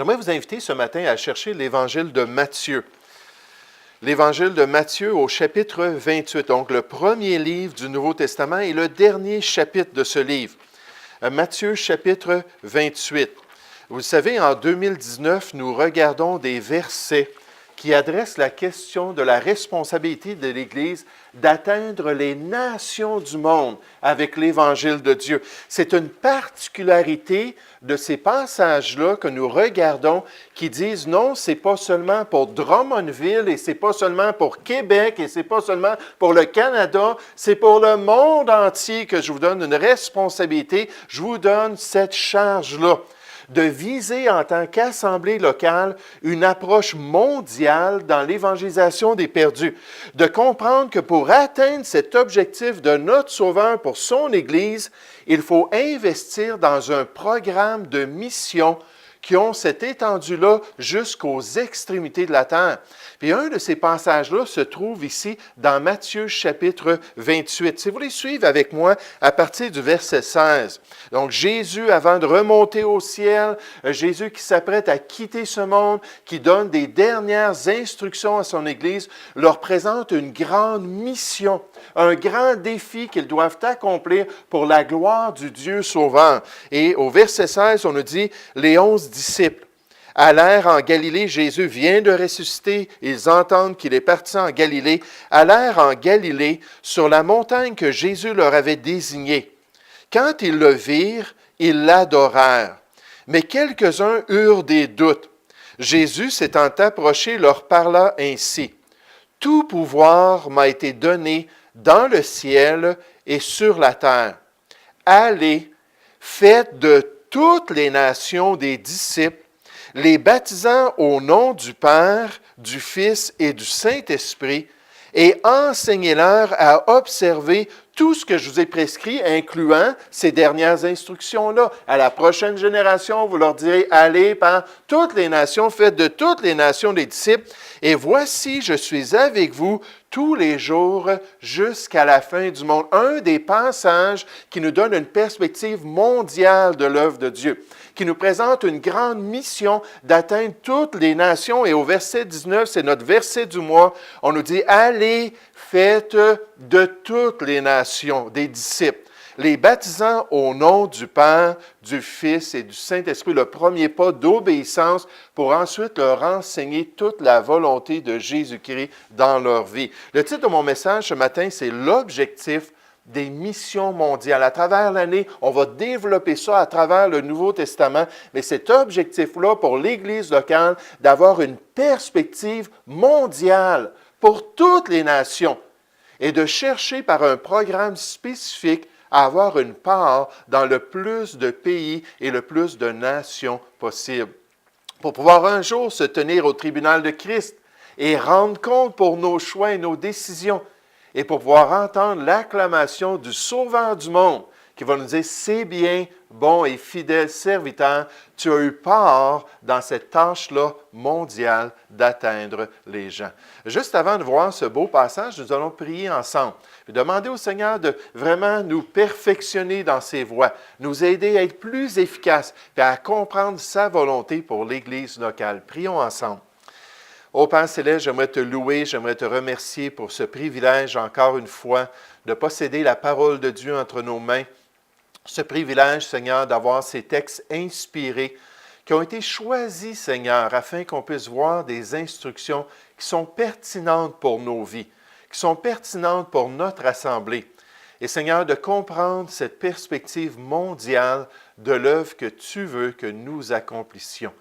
J'aimerais vous inviter ce matin à chercher l'Évangile de Matthieu. L'Évangile de Matthieu au chapitre 28, donc le premier livre du Nouveau Testament et le dernier chapitre de ce livre. Matthieu chapitre 28. Vous le savez, en 2019, nous regardons des versets qui adressent la question de la responsabilité de l'Église d'atteindre les nations du monde avec l'Évangile de Dieu. C'est une particularité de ces passages-là que nous regardons qui disent non, c'est pas seulement pour Drummondville et c'est pas seulement pour Québec et c'est pas seulement pour le Canada, c'est pour le monde entier que je vous donne une responsabilité, je vous donne cette charge-là de viser en tant qu'assemblée locale une approche mondiale dans l'évangélisation des perdus, de comprendre que pour atteindre cet objectif de notre Sauveur pour son Église, il faut investir dans un programme de mission qui ont cette étendue-là jusqu'aux extrémités de la terre. Puis un de ces passages-là se trouve ici dans Matthieu chapitre 28. Si vous les suivez avec moi à partir du verset 16. Donc Jésus, avant de remonter au ciel, Jésus qui s'apprête à quitter ce monde, qui donne des dernières instructions à son Église, leur présente une grande mission, un grand défi qu'ils doivent accomplir pour la gloire du Dieu sauveur. Et au verset 16, on nous dit, les 11 disciples allèrent en Galilée. Jésus vient de ressusciter. Ils entendent qu'il est parti en Galilée. Allèrent en Galilée sur la montagne que Jésus leur avait désignée. Quand ils le virent, ils l'adorèrent. Mais quelques-uns eurent des doutes. Jésus, s'étant approché, leur parla ainsi. « Tout pouvoir m'a été donné dans le ciel et sur la terre. Allez, faites de toutes les nations des disciples, les baptisant au nom du Père, du Fils et du Saint-Esprit, et enseignez-leur à observer tout ce que je vous ai prescrit, incluant ces dernières instructions-là. À la prochaine génération, vous leur direz, allez par toutes les nations, faites de toutes les nations des disciples, et voici, je suis avec vous tous les jours jusqu'à la fin du monde. Un des passages qui nous donne une perspective mondiale de l'œuvre de Dieu, qui nous présente une grande mission d'atteindre toutes les nations. Et au verset 19, c'est notre verset du mois, on nous dit, allez, faites de toutes les nations des disciples, les baptisant au nom du Père, du Fils et du Saint-Esprit, le premier pas d'obéissance pour ensuite leur enseigner toute la volonté de Jésus-Christ dans leur vie. Le titre de mon message ce matin, c'est l'objectif des missions mondiales. À travers l'année, on va développer ça à travers le Nouveau Testament, mais cet objectif-là pour l'Église locale, d'avoir une perspective mondiale pour toutes les nations et de chercher par un programme spécifique à avoir une part dans le plus de pays et le plus de nations possible. Pour pouvoir un jour se tenir au tribunal de Christ et rendre compte pour nos choix et nos décisions, et pour pouvoir entendre l'acclamation du Sauveur du monde qui va nous dire « C'est bien, bon et fidèle serviteur, tu as eu part dans cette tâche-là mondiale d'atteindre les gens. » Juste avant de voir ce beau passage, nous allons prier ensemble. Puis demander au Seigneur de vraiment nous perfectionner dans ses voies, nous aider à être plus efficaces et à comprendre sa volonté pour l'Église locale. Prions ensemble. Ô Père Céleste, j'aimerais te louer, j'aimerais te remercier pour ce privilège, encore une fois, de posséder la parole de Dieu entre nos mains. Ce privilège, Seigneur, d'avoir ces textes inspirés qui ont été choisis, Seigneur, afin qu'on puisse voir des instructions qui sont pertinentes pour nos vies, qui sont pertinentes pour notre assemblée. Et Seigneur, de comprendre cette perspective mondiale de l'œuvre que tu veux que nous accomplissions.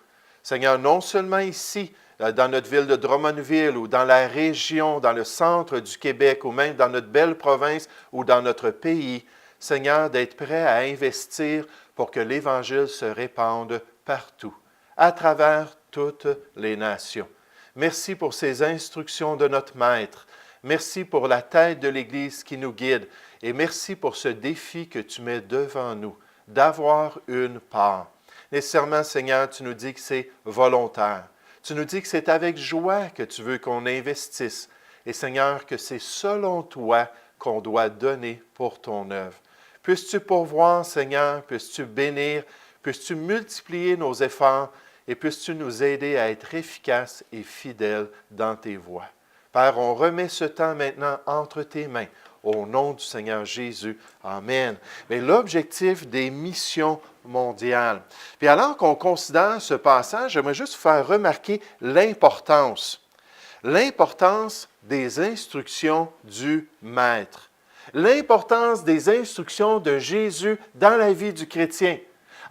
Seigneur, non seulement ici, dans notre ville de Drummondville ou dans la région, dans le centre du Québec ou même dans notre belle province ou dans notre pays, Seigneur, d'être prêt à investir pour que l'Évangile se répande partout, à travers toutes les nations. Merci pour ces instructions de notre Maître. Merci pour la tête de l'Église qui nous guide. Et merci pour ce défi que tu mets devant nous, d'avoir une part. Nécessairement, Seigneur, tu nous dis que c'est volontaire. Tu nous dis que c'est avec joie que tu veux qu'on investisse. Et Seigneur, que c'est selon toi qu'on doit donner pour ton œuvre. Puisses-tu pourvoir, Seigneur, puisses-tu bénir, puisses-tu multiplier nos efforts et puisses-tu nous aider à être efficaces et fidèles dans tes voies. Père, on remet ce temps maintenant entre tes mains. Au nom du Seigneur Jésus. Amen. Mais l'objectif des missions mondiales. Puis alors qu'on considère ce passage, j'aimerais juste faire remarquer l'importance des instructions du Maître, l'importance des instructions de Jésus dans la vie du chrétien.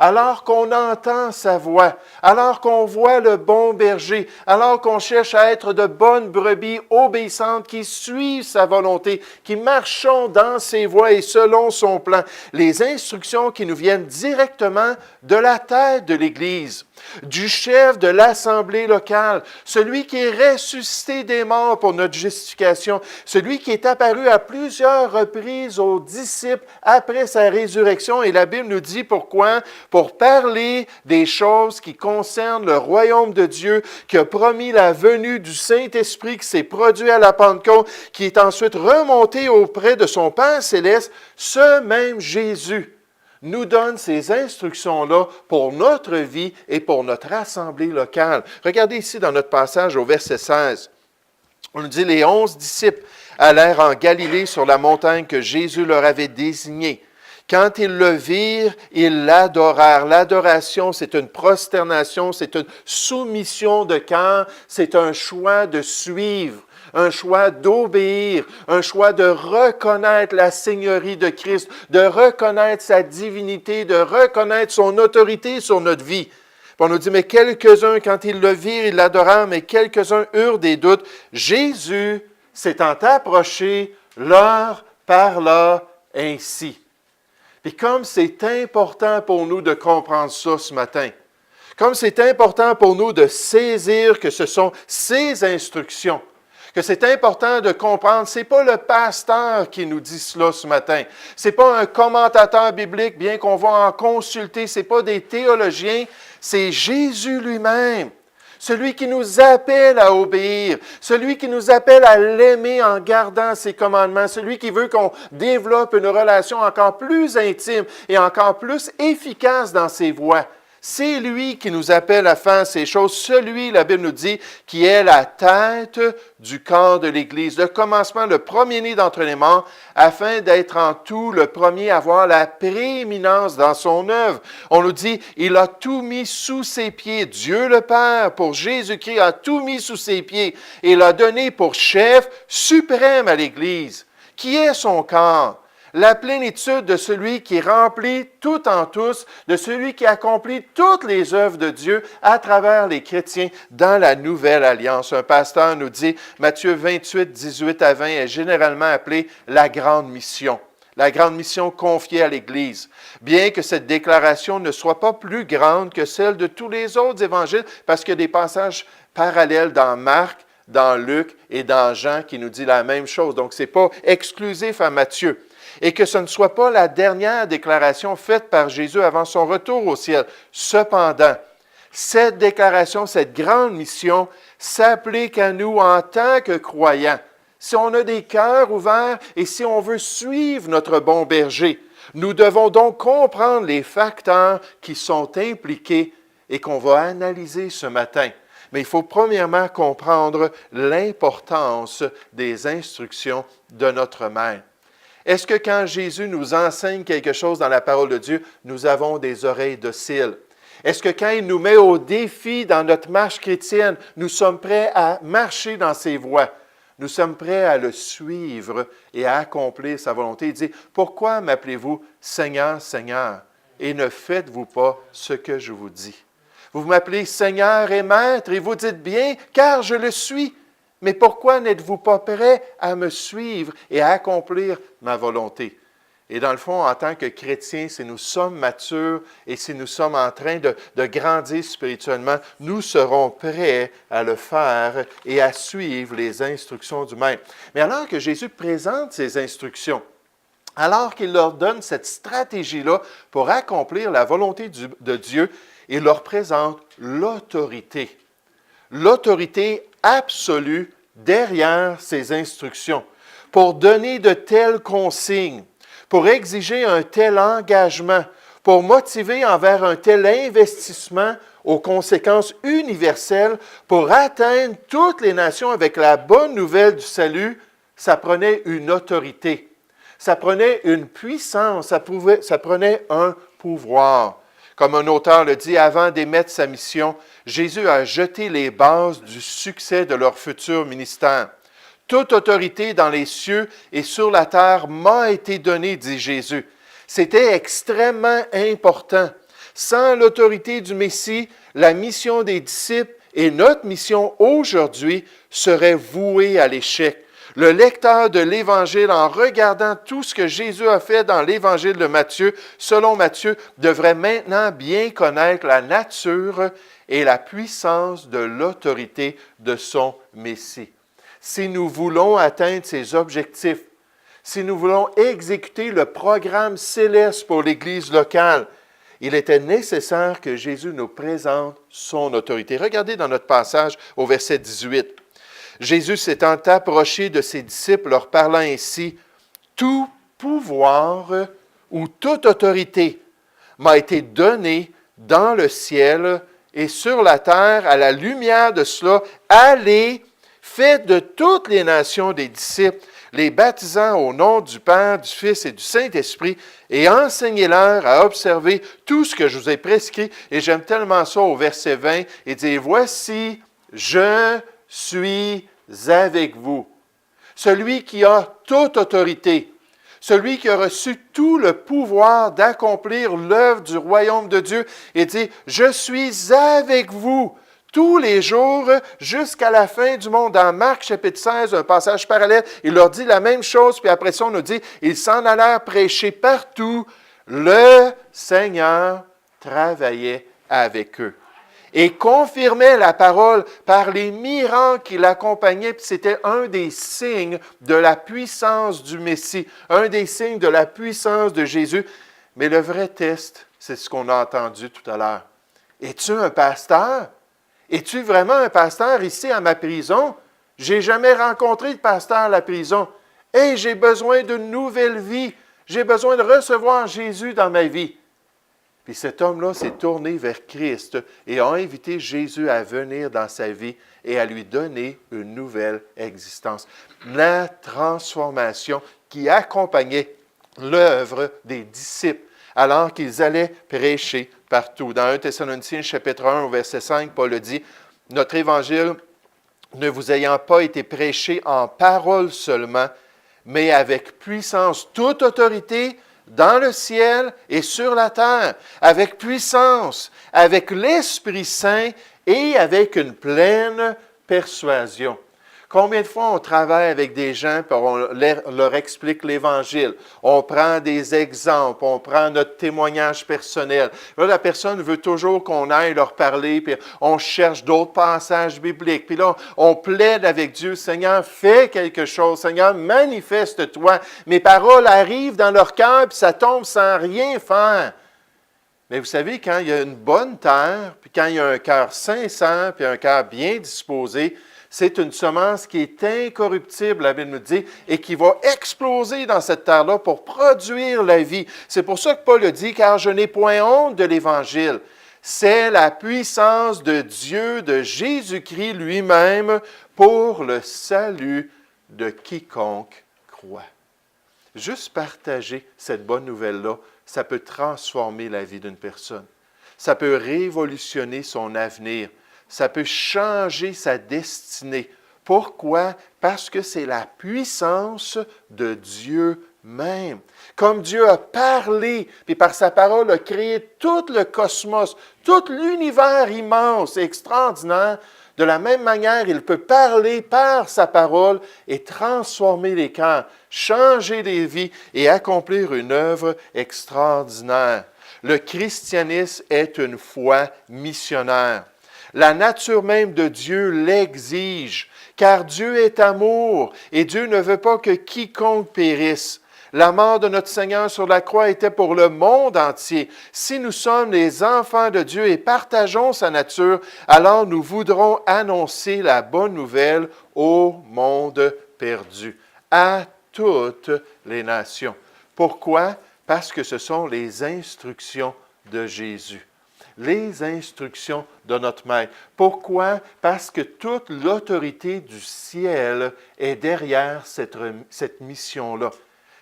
Alors qu'on entend sa voix, alors qu'on voit le bon berger, alors qu'on cherche à être de bonnes brebis obéissantes qui suivent sa volonté, qui marchons dans ses voies et selon son plan, les instructions qui nous viennent directement de la tête de l'Église, du chef de l'Assemblée locale, celui qui est ressuscité des morts pour notre justification, celui qui est apparu à plusieurs reprises aux disciples après sa résurrection. Et la Bible nous dit pourquoi? Pour parler des choses qui concernent le royaume de Dieu, qui a promis la venue du Saint-Esprit qui s'est produit à la Pentecôte, qui est ensuite remonté auprès de son Père céleste. Ce même Jésus nous donne ces instructions-là pour notre vie et pour notre assemblée locale. Regardez ici dans notre passage au verset 16. On nous dit, les 11 disciples allèrent en Galilée sur la montagne que Jésus leur avait désignée. Quand ils le virent, ils l'adorèrent. L'adoration, c'est une prosternation, c'est une soumission de cœur, c'est un choix de suivre, un choix d'obéir, un choix de reconnaître la Seigneurie de Christ, de reconnaître sa divinité, de reconnaître son autorité sur notre vie. Puis on nous dit, mais quelques-uns, quand ils le virent, ils l'adorèrent, mais quelques-uns eurent des doutes. Jésus, s'étant approché, leur parla ainsi. Et comme c'est important pour nous de comprendre ça ce matin, comme c'est important pour nous de saisir que ce sont ces instructions, que c'est important de comprendre, ce n'est pas le pasteur qui nous dit cela ce matin, ce n'est pas un commentateur biblique, bien qu'on va en consulter, ce n'est pas des théologiens, c'est Jésus lui-même. Celui qui nous appelle à obéir, celui qui nous appelle à l'aimer en gardant ses commandements, celui qui veut qu'on développe une relation encore plus intime et encore plus efficace dans ses voies. C'est lui qui nous appelle à faire ces choses, celui, la Bible nous dit, qui est la tête du corps de l'Église, le commencement, le premier-né d'entre les morts, afin d'être en tout le premier à avoir la prééminence dans son œuvre. On nous dit, il a tout mis sous ses pieds. Dieu le Père, pour Jésus-Christ, a tout mis sous ses pieds et l'a donné pour chef suprême à l'Église, qui est son corps. La plénitude de celui qui remplit tout en tous, de celui qui accomplit toutes les œuvres de Dieu à travers les chrétiens dans la nouvelle alliance. Un pasteur nous dit, Matthieu 28, 18 à 20 est généralement appelé la grande mission. La grande mission confiée à l'Église. Bien que cette déclaration ne soit pas plus grande que celle de tous les autres évangiles, parce qu'il y a des passages parallèles dans Marc, dans Luc et dans Jean qui nous dit la même chose. Donc, ce n'est pas exclusif à Matthieu. Et que ce ne soit pas la dernière déclaration faite par Jésus avant son retour au ciel. Cependant, cette déclaration, cette grande mission s'applique à nous en tant que croyants. Si on a des cœurs ouverts et si on veut suivre notre bon berger, nous devons donc comprendre les facteurs qui sont impliqués et qu'on va analyser ce matin. Mais il faut premièrement comprendre l'importance des instructions de notre Maître. Est-ce que quand Jésus nous enseigne quelque chose dans la parole de Dieu, nous avons des oreilles dociles? Est-ce que quand il nous met au défi dans notre marche chrétienne, nous sommes prêts à marcher dans ses voies? Nous sommes prêts à le suivre et à accomplir sa volonté. Il dit, « Pourquoi m'appelez-vous Seigneur, Seigneur, et ne faites-vous pas ce que je vous dis? » Vous m'appelez Seigneur et Maître, et vous dites bien, car je le suis. Mais pourquoi n'êtes-vous pas prêts à me suivre et à accomplir ma volonté? Et dans le fond, en tant que chrétiens, si nous sommes matures et si nous sommes en train de grandir spirituellement, nous serons prêts à le faire et à suivre les instructions du Maître. Mais alors que Jésus présente ces instructions, alors qu'il leur donne cette stratégie-là pour accomplir la volonté de Dieu, il leur présente l'autorité. L'autorité absolue derrière ces instructions, pour donner de telles consignes, pour exiger un tel engagement, pour motiver envers un tel investissement aux conséquences universelles pour atteindre toutes les nations avec la bonne nouvelle du salut, ça prenait une autorité, ça prenait une puissance, ça prenait un pouvoir. Comme un auteur le dit, avant d'émettre sa mission, Jésus a jeté les bases du succès de leur futur ministère. Toute autorité dans les cieux et sur la terre m'a été donnée, dit Jésus. C'était extrêmement important. Sans l'autorité du Messie, la mission des disciples et notre mission aujourd'hui serait vouée à l'échec. Le lecteur de l'Évangile, en regardant tout ce que Jésus a fait dans l'Évangile de Matthieu, selon Matthieu, devrait maintenant bien connaître la nature et la puissance de l'autorité de son Messie. Si nous voulons atteindre ces objectifs, si nous voulons exécuter le programme céleste pour l'Église locale, il était nécessaire que Jésus nous présente son autorité. Regardez dans notre passage au verset 18. Jésus s'étant approché de ses disciples, leur parlant ainsi, « Tout pouvoir ou toute autorité m'a été donné dans le ciel et sur la terre, à la lumière de cela, allez, faites de toutes les nations des disciples, les baptisant au nom du Père, du Fils et du Saint-Esprit, et enseignez-leur à observer tout ce que je vous ai prescrit. » Et j'aime tellement ça au verset 20, et dit, « Voici, je suis avec vous. » Celui qui a toute autorité, celui qui a reçu tout le pouvoir d'accomplir l'œuvre du royaume de Dieu, et dit, « Je suis avec vous tous les jours jusqu'à la fin du monde. » Dans Marc chapitre 16, un passage parallèle, il leur dit la même chose, puis après ça, on nous dit, ils s'en allèrent prêcher partout. Le Seigneur travaillait avec eux et confirmait la parole par les miracles qui l'accompagnaient. Puis c'était un des signes de la puissance du Messie, un des signes de la puissance de Jésus. Mais le vrai test, c'est ce qu'on a entendu tout à l'heure. Es-tu un pasteur? Es-tu vraiment un pasteur ici à ma prison? J'ai jamais rencontré de pasteur à la prison. Hey, j'ai besoin d'une nouvelle vie. J'ai besoin de recevoir Jésus dans ma vie. Puis cet homme-là s'est tourné vers Christ et a invité Jésus à venir dans sa vie et à lui donner une nouvelle existence. La transformation qui accompagnait l'œuvre des disciples alors qu'ils allaient prêcher partout. Dans 1 Thessaloniciens chapitre 1 au verset 5, Paul le dit, « Notre évangile ne vous ayant pas été prêché en parole seulement, mais avec puissance, toute autorité, dans le ciel et sur la terre, avec puissance, avec l'Esprit Saint et avec une pleine persuasion. » Combien de fois on travaille avec des gens et on leur explique l'Évangile, on prend des exemples, on prend notre témoignage personnel. Là, la personne veut toujours qu'on aille leur parler, puis on cherche d'autres passages bibliques. Puis là, on plaide avec Dieu, « Seigneur, fais quelque chose. Seigneur, manifeste-toi. » Mes paroles arrivent dans leur cœur, puis ça tombe sans rien faire. Mais vous savez, quand il y a une bonne terre, puis quand il y a un cœur sincère, puis un cœur bien disposé, c'est une semence qui est incorruptible, la Bible nous dit, et qui va exploser dans cette terre-là pour produire la vie. C'est pour ça que Paul a dit, « Car je n'ai point honte de l'Évangile. C'est la puissance de Dieu, de Jésus-Christ lui-même, pour le salut de quiconque croit. » Juste partager cette bonne nouvelle-là, ça peut transformer la vie d'une personne. Ça peut révolutionner son avenir. Ça peut changer sa destinée. Pourquoi? Parce que c'est la puissance de Dieu même. Comme Dieu a parlé, puis par sa parole a créé tout le cosmos, tout l'univers immense et extraordinaire, de la même manière, il peut parler par sa parole et transformer les cœurs, changer les vies et accomplir une œuvre extraordinaire. Le christianisme est une foi missionnaire. La nature même de Dieu l'exige, car Dieu est amour et Dieu ne veut pas que quiconque périsse. La mort de notre Seigneur sur la croix était pour le monde entier. Si nous sommes les enfants de Dieu et partageons sa nature, alors nous voudrons annoncer la bonne nouvelle au monde perdu, à toutes les nations. Pourquoi? Parce que ce sont les instructions de Jésus. les instructions de notre Maître. Pourquoi? Parce que toute l'autorité du ciel est derrière cette mission-là.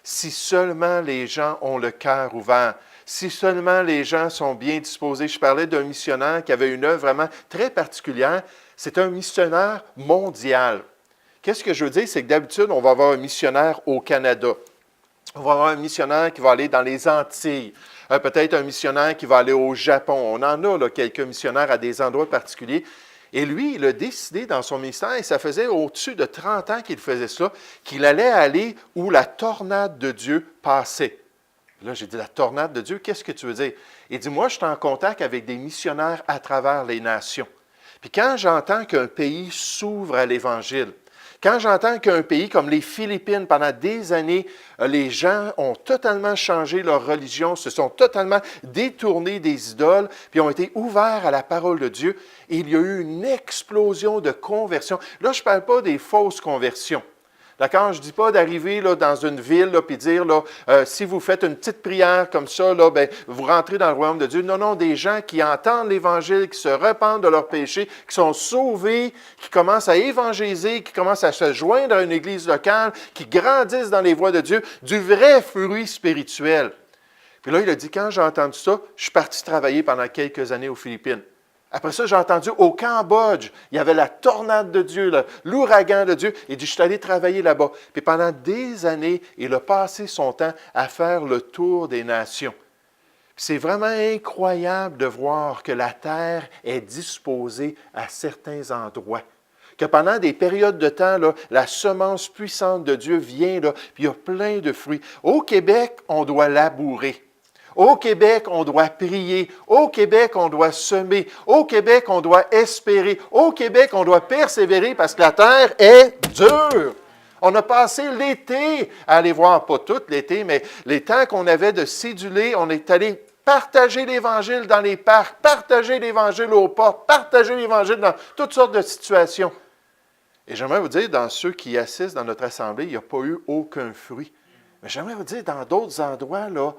Si seulement les gens ont le cœur ouvert, si seulement les gens sont bien disposés. Je parlais d'un missionnaire qui avait une œuvre vraiment très particulière. C'est un missionnaire mondial. Qu'est-ce que je veux dire? C'est que d'habitude, on va avoir un missionnaire au Canada. On va avoir un missionnaire qui va aller dans les Antilles. Peut-être un missionnaire qui va aller au Japon. On en a là, quelques missionnaires à des endroits particuliers. Et lui, il a décidé dans son ministère, et ça faisait au-dessus de 30 ans qu'il faisait ça, qu'il allait aller où la tornade de Dieu passait. Là, j'ai dit, la tornade de Dieu, qu'est-ce que tu veux dire? Il dit, moi, je suis en contact avec des missionnaires à travers les nations. Puis quand j'entends qu'un pays s'ouvre à l'Évangile, quand j'entends qu'un pays comme les Philippines, pendant des années, les gens ont totalement changé leur religion, se sont totalement détournés des idoles, puis ont été ouverts à la parole de Dieu, et il y a eu une explosion de conversion. Là, je ne parle pas des fausses conversions. D'accord? Je ne dis pas d'arriver là, dans une ville et dire, là, si vous faites une petite prière comme ça, là, ben, vous rentrez dans le royaume de Dieu. Non, non, des gens qui entendent l'Évangile, qui se repentent de leurs péchés, qui sont sauvés, qui commencent à évangéliser, qui commencent à se joindre à une église locale, qui grandissent dans les voies de Dieu, du vrai fruit spirituel. Puis là, il a dit, quand j'ai entendu ça, je suis parti travailler pendant quelques années aux Philippines. Après ça, j'ai entendu au Cambodge, il y avait la tornade de Dieu, l'ouragan de Dieu. Il dit, je suis allé travailler là-bas. Puis pendant des années, il a passé son temps à faire le tour des nations. C'est vraiment incroyable de voir que la terre est disposée à certains endroits. Que pendant des périodes de temps, là, la semence puissante de Dieu vient, là, puis il y a plein de fruits. Au Québec, on doit labourer. Au Québec, on doit prier. Au Québec, on doit semer. Au Québec, on doit espérer. Au Québec, on doit persévérer parce que la terre est dure. On a passé l'été à aller voir, pas tout l'été, mais les temps qu'on avait de céduler, on est allé partager l'Évangile dans les parcs, partager l'Évangile aux portes, partager l'Évangile dans toutes sortes de situations. Et j'aimerais vous dire, dans ceux qui assistent dans notre assemblée, il n'y a pas eu aucun fruit. Mais j'aimerais vous dire, dans d'autres endroits, là,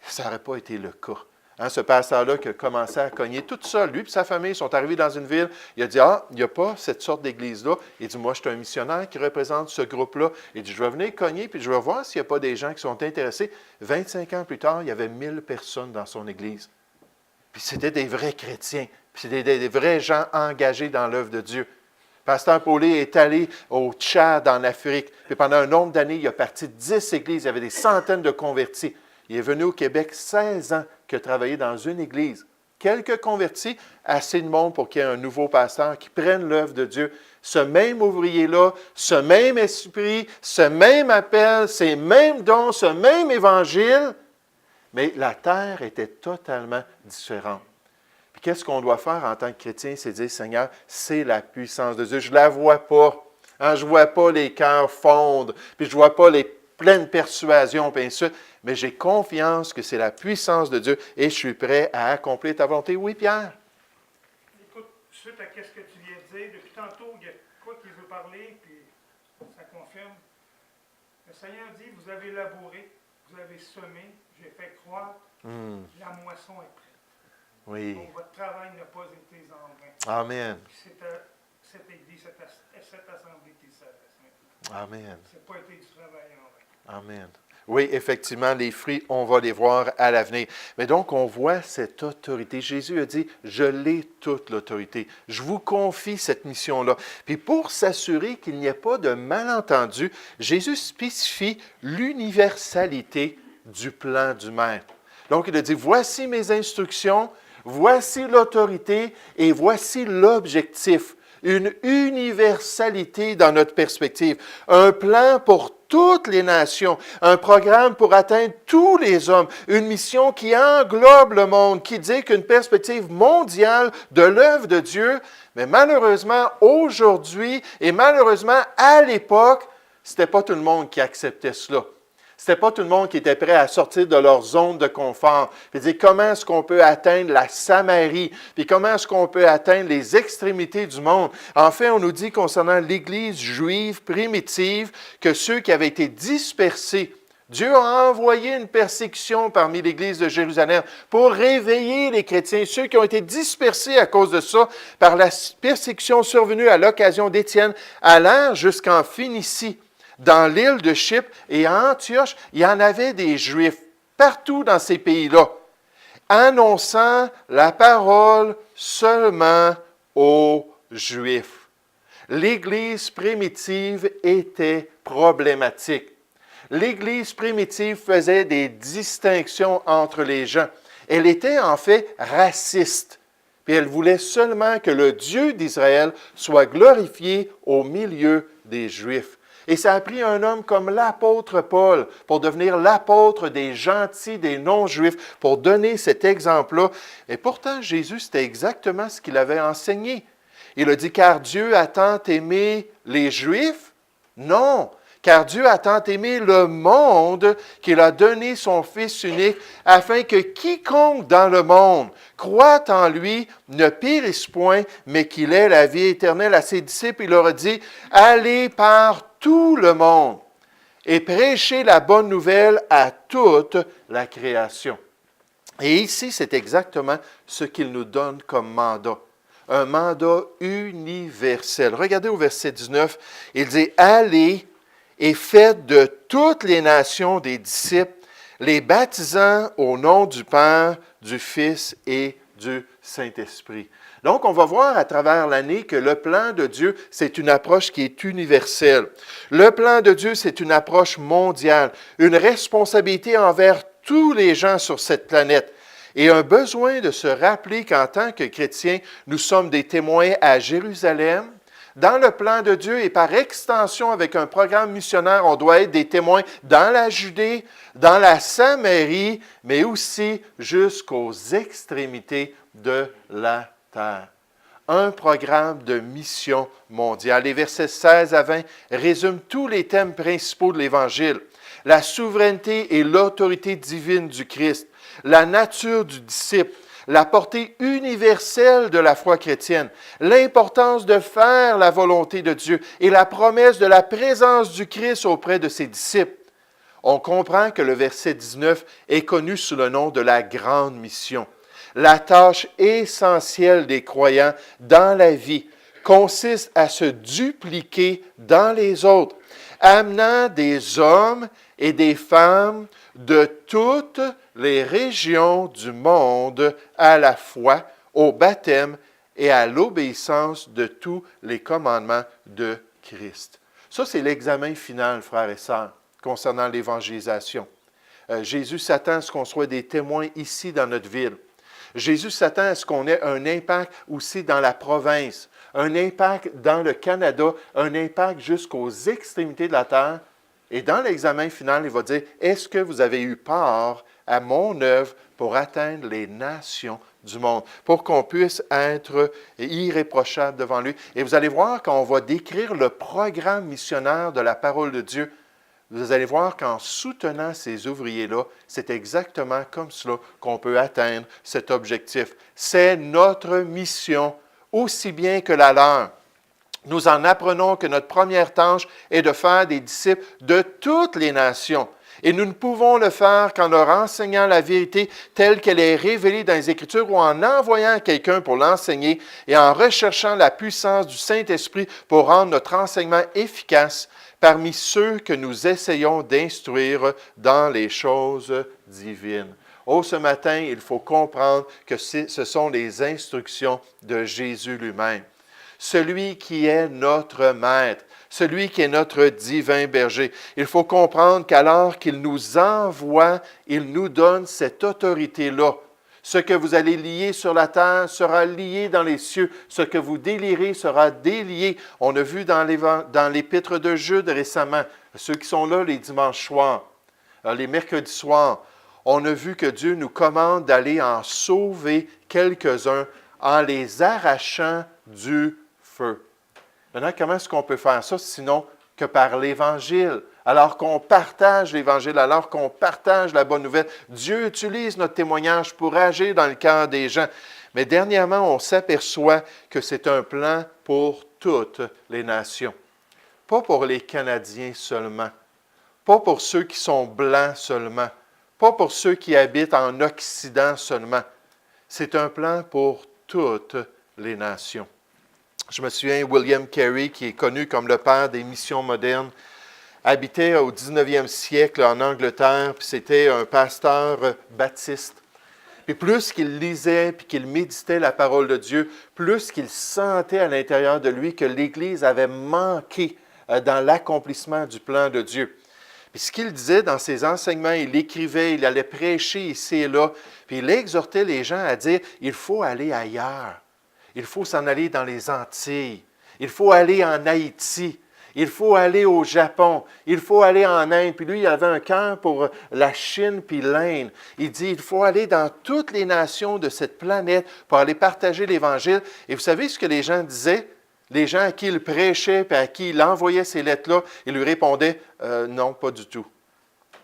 ça n'aurait pas été le cas. Ce pasteur-là qui a commencé à cogner tout seul, lui et sa famille sont arrivés dans une ville. Il a dit, il n'y a pas cette sorte d'église-là. Il dit, moi, je suis un missionnaire qui représente ce groupe-là. Il dit, je vais venir cogner, puis je vais voir s'il n'y a pas des gens qui sont intéressés. 25 ans plus tard, il y avait 1000 personnes dans son église. Puis c'était des vrais chrétiens. Puis c'était des vrais gens engagés dans l'œuvre de Dieu. Pasteur Paulet est allé au Tchad, en Afrique. Puis pendant un nombre d'années, il a parti 10 églises. Il y avait des centaines de convertis. Il est venu au Québec 16 ans qu'il a travaillé dans une église. Quelques convertis, assez de monde pour qu'il y ait un nouveau pasteur qui prenne l'œuvre de Dieu. Ce même ouvrier-là, ce même esprit, ce même appel, ces mêmes dons, ce même évangile, mais la terre était totalement différente. Puis qu'est-ce qu'on doit faire en tant que chrétien? C'est dire, Seigneur, c'est la puissance de Dieu. Je ne la vois pas. Je ne vois pas les cœurs fondre, puis je ne vois pas les pleines persuasions, puis ainsi de suite. Mais j'ai confiance que c'est la puissance de Dieu et je suis prêt à accomplir ta volonté. Oui, Pierre? Écoute, suite à ce que tu viens de dire, depuis tantôt, il y a quoi qui veut parler, puis ça confirme. Le Seigneur dit, vous avez labouré, vous avez semé, j'ai fait croître, la moisson est prête. Oui. Donc, votre travail n'a pas été en vain. Amen. C'est cette Église, cette assemblée qui s'arrête. Amen. Ce n'a pas été du travail en vain. Amen. Oui, effectivement, les fruits, on va les voir à l'avenir. Mais donc, on voit cette autorité. Jésus a dit, je l'ai toute l'autorité. Je vous confie cette mission-là. Puis pour s'assurer qu'il n'y ait pas de malentendu, Jésus spécifie l'universalité du plan du Maître. Donc, il a dit, voici mes instructions, voici l'autorité et voici l'objectif. Une universalité dans notre perspective. Un plan pour toutes les nations, un programme pour atteindre tous les hommes, une mission qui englobe le monde, qui dit qu'une perspective mondiale de l'œuvre de Dieu, mais malheureusement, aujourd'hui et malheureusement, à l'époque, ce n'était pas tout le monde qui acceptait cela. Ce n'était pas tout le monde qui était prêt à sortir de leur zone de confort. Puis dire comment est-ce qu'on peut atteindre la Samarie, puis comment est-ce qu'on peut atteindre les extrémités du monde. En fait, on nous dit concernant l'Église juive primitive que ceux qui avaient été dispersés Dieu a envoyé une persécution parmi l'Église de Jérusalem pour réveiller les chrétiens, ceux qui ont été dispersés à cause de ça, par la persécution survenue à l'occasion d'Étienne, allèrent jusqu'en Phénicie, dans l'île de Chypre et à Antioche. Il y en avait des Juifs partout dans ces pays-là, annonçant la parole seulement aux Juifs. L'Église primitive était problématique. L'Église primitive faisait des distinctions entre les gens. Elle était en fait raciste. Puis elle voulait seulement que le Dieu d'Israël soit glorifié au milieu des Juifs. Et ça a pris un homme comme l'apôtre Paul pour devenir l'apôtre des gentils, des non-juifs, pour donner cet exemple-là. Et pourtant, Jésus, c'était exactement ce qu'il avait enseigné. Il a dit, car Dieu a tant aimé les Juifs? Non, car Dieu a tant aimé le monde qu'il a donné son Fils unique, afin que quiconque dans le monde croit en lui ne périsse point, mais qu'il ait la vie éternelle. À ses disciples, il leur a dit, allez par tout le monde et prêchez la bonne nouvelle à toute la création. Et ici, c'est exactement ce qu'il nous donne comme mandat. Un mandat universel. Regardez au verset 19, il dit, allez et faites de toutes les nations des disciples, les baptisant au nom du Père, du Fils et du Saint-Esprit. Donc, on va voir à travers l'année que le plan de Dieu, c'est une approche qui est universelle. Le plan de Dieu, c'est une approche mondiale, une responsabilité envers tous les gens sur cette planète et un besoin de se rappeler qu'en tant que chrétiens, nous sommes des témoins à Jérusalem. Dans le plan de Dieu et par extension avec un programme missionnaire, on doit être des témoins dans la Judée, dans la Samarie, mais aussi jusqu'aux extrémités de la terre. Un programme de mission mondiale. Les versets 16 à 20 résument tous les thèmes principaux de l'Évangile. La souveraineté et l'autorité divine du Christ, la nature du disciple, la portée universelle de la foi chrétienne, l'importance de faire la volonté de Dieu et la promesse de la présence du Christ auprès de ses disciples. On comprend que le verset 19 est connu sous le nom de la grande mission. La tâche essentielle des croyants dans la vie consiste à se dupliquer dans les autres, amenant des hommes et des femmes de toutes les régions du monde à la foi, au baptême et à l'obéissance de tous les commandements de Christ. Ça, c'est l'examen final, frères et sœurs, concernant l'évangélisation. Jésus s'attend à ce qu'on soit des témoins ici dans notre ville. Jésus s'attend à ce qu'on ait un impact aussi dans la province, un impact dans le Canada, un impact jusqu'aux extrémités de la terre. Et dans l'examen final, il va dire, est-ce que vous avez eu part à mon œuvre pour atteindre les nations du monde, pour qu'on puisse être irréprochable devant lui. Et vous allez voir, quand on va décrire le programme missionnaire de la parole de Dieu, vous allez voir qu'en soutenant ces ouvriers-là, c'est exactement comme cela qu'on peut atteindre cet objectif. C'est notre mission, aussi bien que la leur. Nous en apprenons que notre première tâche est de faire des disciples de toutes les nations. Et nous ne pouvons le faire qu'en leur enseignant la vérité telle qu'elle est révélée dans les Écritures ou en envoyant quelqu'un pour l'enseigner et en recherchant la puissance du Saint-Esprit pour rendre notre enseignement efficace parmi ceux que nous essayons d'instruire dans les choses divines. Oh, ce matin, il faut comprendre que ce sont les instructions de Jésus lui-même. Celui qui est notre Maître, celui qui est notre divin berger. Il faut comprendre qu'alors qu'il nous envoie, il nous donne cette autorité-là. Ce que vous allez lier sur la terre sera lié dans les cieux. Ce que vous délierez sera délié. On a vu dans l'épître de Jude récemment, ceux qui sont là les dimanches soirs, les mercredis soirs, on a vu que Dieu nous commande d'aller en sauver quelques-uns en les arrachant du feu. Maintenant, comment est-ce qu'on peut faire ça sinon que par l'Évangile? Alors qu'on partage l'Évangile, alors qu'on partage la bonne nouvelle, Dieu utilise notre témoignage pour agir dans le cœur des gens. Mais dernièrement, on s'aperçoit que c'est un plan pour toutes les nations. Pas pour les Canadiens seulement, pas pour ceux qui sont blancs seulement, pas pour ceux qui habitent en Occident seulement. C'est un plan pour toutes les nations. Je me souviens, William Carey, qui est connu comme le père des missions modernes, habitait au 19e siècle en Angleterre, puis c'était un pasteur baptiste. Puis plus qu'il lisait, puis qu'il méditait la parole de Dieu, plus qu'il sentait à l'intérieur de lui que l'Église avait manqué dans l'accomplissement du plan de Dieu. Puis ce qu'il disait dans ses enseignements, il écrivait, il allait prêcher ici et là, puis il exhortait les gens à dire, il faut aller ailleurs. Il faut s'en aller dans les Antilles. Il faut aller en Haïti. Il faut aller au Japon. Il faut aller en Inde. Puis lui, il avait un cœur pour la Chine puis l'Inde. Il dit, il faut aller dans toutes les nations de cette planète pour aller partager l'Évangile. Et vous savez ce que les gens disaient? Les gens à qui il prêchait et à qui il envoyait ces lettres-là, ils lui répondaient, non, pas du tout.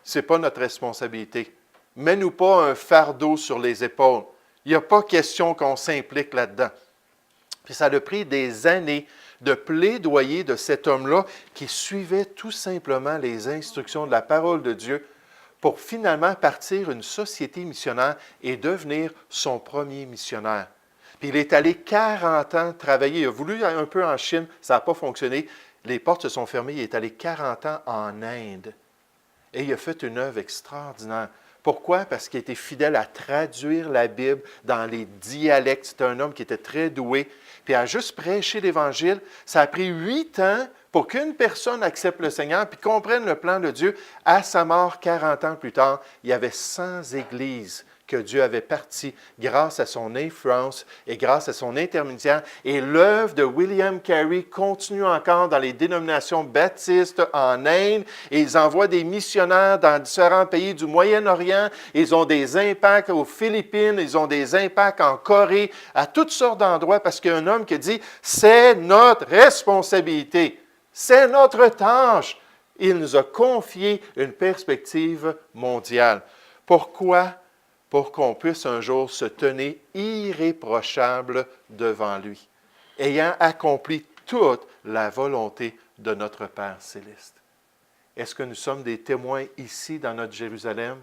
Ce n'est pas notre responsabilité. Mets-nous pas un fardeau sur les épaules. Il n'y a pas question qu'on s'implique là-dedans. Puis ça a pris des années de plaidoyer de cet homme-là qui suivait tout simplement les instructions de la parole de Dieu pour finalement partir une société missionnaire et devenir son premier missionnaire. Puis il est allé 40 ans travailler. Il a voulu aller un peu en Chine, ça n'a pas fonctionné. Les portes se sont fermées. Il est allé 40 ans en Inde. Et il a fait une œuvre extraordinaire. Pourquoi? Parce qu'il était fidèle à traduire la Bible dans les dialectes. C'était un homme qui était très doué. Puis à juste prêcher l'Évangile, ça a pris 8 ans pour qu'une personne accepte le Seigneur puis comprenne le plan de Dieu. À sa mort, 40 ans plus tard, il y avait 100 églises que Dieu avait parties grâce à son influence et grâce à son intermédiaire. Et l'œuvre de William Carey continue encore dans les dénominations baptistes en Inde. Et ils envoient des missionnaires dans différents pays du Moyen-Orient. Ils ont des impacts aux Philippines, ils ont des impacts en Corée, à toutes sortes d'endroits, parce qu'il y a un homme qui dit « C'est notre responsabilité, c'est notre tâche. » Il nous a confié une perspective mondiale. Pourquoi? Pour qu'on puisse un jour se tenir irréprochable devant lui, ayant accompli toute la volonté de notre Père céleste. Est-ce que nous sommes des témoins ici dans notre Jérusalem?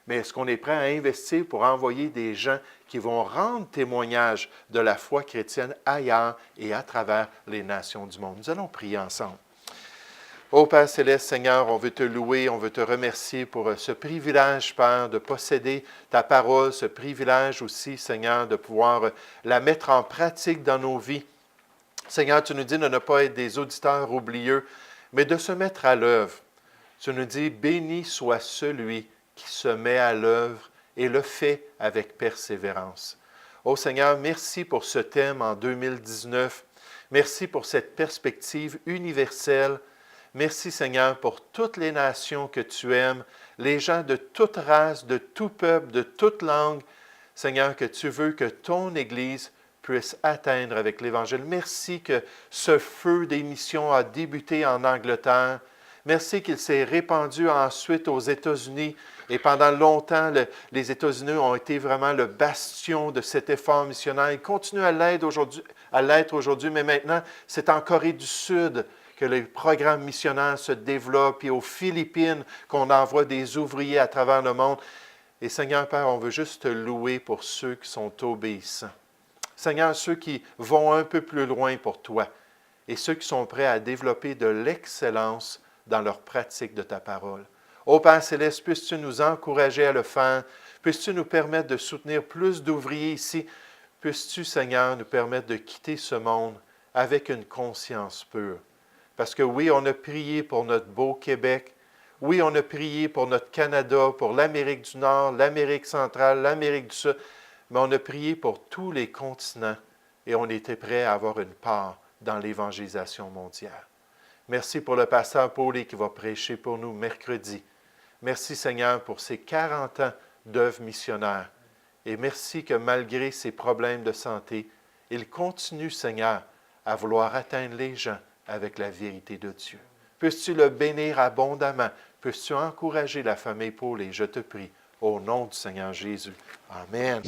Mais est-ce qu'on est prêt à investir pour envoyer des gens qui vont rendre témoignage de la foi chrétienne ailleurs et à travers les nations du monde? Nous allons prier ensemble. Ô Père céleste, Seigneur, on veut te louer, on veut te remercier pour ce privilège, Père, de posséder ta parole, ce privilège aussi, Seigneur, de pouvoir la mettre en pratique dans nos vies. Seigneur, tu nous dis de ne pas être des auditeurs oublieux, mais de se mettre à l'œuvre. Tu nous dis, béni soit celui qui se met à l'œuvre et le fait avec persévérance. Ô Seigneur, merci pour ce thème en 2019. Merci pour cette perspective universelle. Merci, Seigneur, pour toutes les nations que tu aimes, les gens de toute race, de tout peuple, de toute langue. Seigneur, que tu veux que ton Église puisse atteindre avec l'Évangile. Merci que ce feu des missions a débuté en Angleterre. Merci qu'il s'est répandu ensuite aux États-Unis. Et pendant longtemps, les États-Unis ont été vraiment le bastion de cet effort missionnaire. Ils continuent à l'être aujourd'hui, mais maintenant, c'est en Corée du Sud que les programmes missionnaires se développent, et aux Philippines, qu'on envoie des ouvriers à travers le monde. Et Seigneur Père, on veut juste te louer pour ceux qui sont obéissants. Seigneur, ceux qui vont un peu plus loin pour toi et ceux qui sont prêts à développer de l'excellence dans leur pratique de ta parole. Ô Père céleste, puisses-tu nous encourager à le faire? Puisses-tu nous permettre de soutenir plus d'ouvriers ici? Puisses-tu, Seigneur, nous permettre de quitter ce monde avec une conscience pure? Parce que oui, on a prié pour notre beau Québec. Oui, on a prié pour notre Canada, pour l'Amérique du Nord, l'Amérique centrale, l'Amérique du Sud. Mais on a prié pour tous les continents et on était prêt à avoir une part dans l'évangélisation mondiale. Merci pour le pasteur Paulé qui va prêcher pour nous mercredi. Merci Seigneur pour ces 40 ans d'œuvre missionnaire. Et merci que malgré ses problèmes de santé, il continue, Seigneur, à vouloir atteindre les gens avec la vérité de Dieu. Puisses-tu le bénir abondamment? Puisses-tu encourager la famille Paulé? Je te prie, au nom du Seigneur Jésus. Amen.